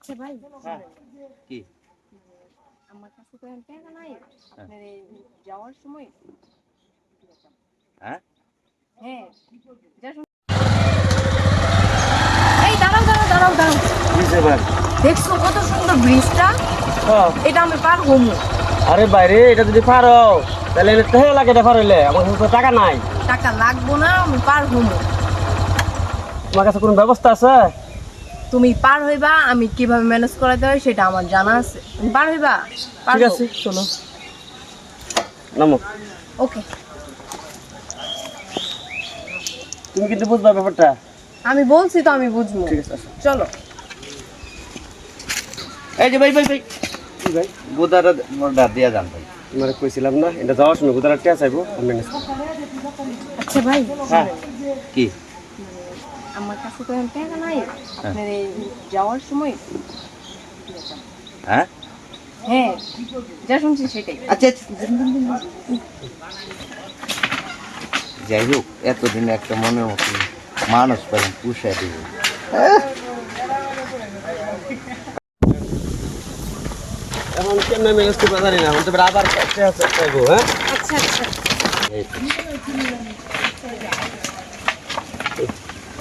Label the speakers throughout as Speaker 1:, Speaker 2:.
Speaker 1: আচ্ছা ভাই,
Speaker 2: হ্যাঁ কি
Speaker 1: আমার কাছে তো এখন টাকা নাই। আপনার এই যাওয়ার সময়
Speaker 2: হ্যাঁ
Speaker 1: হ্যাঁ এই দাঁড়াও দাঁড়াও দাঁড়াও দাঁড়াও,
Speaker 2: কিসে ভাই?
Speaker 1: দেখছো কত সুন্দর ব্রিজটা?
Speaker 2: হ্যাঁ।
Speaker 1: এটা আমি পার হমু।
Speaker 2: আরে বাইরে এটা যদি পারো তাহলে তো লাগে এটা পার হইলে আমার কাছে তো টাকা নাই।
Speaker 1: টাকা লাগবো না, আমি পার হমু।
Speaker 2: তোমার কাছে কোনো ব্যবস্থা আছে?
Speaker 1: তুমি পার হইবা, আমি কিভাবে ম্যানেজ করাতে হয় সেটা আমার জানা আছে। তুমি পার হইবা?
Speaker 2: ঠিক আছে চলো নামো।
Speaker 1: ওকে,
Speaker 2: তুমি কিন্তু বুঝবা ব্যাপারটা।
Speaker 1: আমি বলছি তো আমি বুঝবো।
Speaker 2: ঠিক আছে আসো।
Speaker 1: চলো।
Speaker 2: এই যে ভাই ভাই ভাই কি ভাই গোদাটা মোরডা দিয়া যান ভাই। তোমারে কইছিলাম না এটা যাওয়ার সময় গোদাটা টিয়া চাইবো আমি ম্যানেজ করব।
Speaker 1: আচ্ছা ভাই,
Speaker 2: হ্যাঁ কি
Speaker 1: আমার কাছে তো এখন টাকা নাই। আপনার এই যাওয়ার সময়
Speaker 2: হ্যাঁ
Speaker 1: হ্যাঁ যা শুনছি সেটাই।
Speaker 2: আচ্ছা যাই হোক এতদিন একটা মনের মতো মানুষ পেলাম পুষায় দিব। এখন কেমনে ম্যানেজ করতে জানি না, তো আবার কাছে আছে চাইবো। হ্যাঁ
Speaker 1: আচ্ছা আচ্ছা,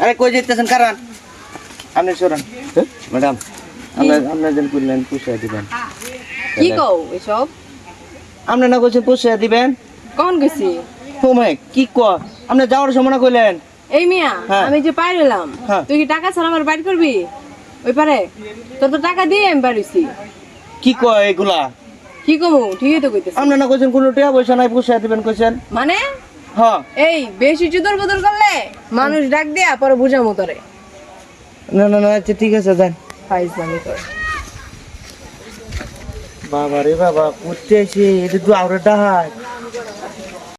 Speaker 2: আরে কই যেতেছেন কারণ আপনি সরান ম্যাডাম আপনার যেন করলেন পুষায় দিবেন।
Speaker 1: কি কও এসব?
Speaker 2: আপনি না কইছেন পুষায় দিবেন?
Speaker 1: কখন গেছি?
Speaker 2: হোমে কি কর আপনি যাওয়ার সময় না কইলেন?
Speaker 1: এই মিয়া,
Speaker 2: হ্যাঁ।
Speaker 1: আমি যে বাইরে এলাম,
Speaker 2: হ্যাঁ।
Speaker 1: তুই কি টাকা ছাড়া আমার বাইর করবি? ওই পারে তোর তো টাকা দিয়ে আমি বাড়িছি।
Speaker 2: কি কয় এগুলা?
Speaker 1: কি কমু? ঠিকই তো কইতেছি।
Speaker 2: আপনি না কইছেন কোনো টাকা পয়সা নাই পুষায় দিবেন কইছেন?
Speaker 1: মানে
Speaker 2: হ্যাঁ
Speaker 1: এই বেশি চুদর বদল করলে মানুষ ডাক দেয়া পরে বুঝামু তোরে।
Speaker 2: না না না আচ্ছা ঠিক আছে যান।
Speaker 1: ফাইজলামি করে।
Speaker 2: বাবা রে বাবা করতে এসে এটা তো আরো ডাহাত।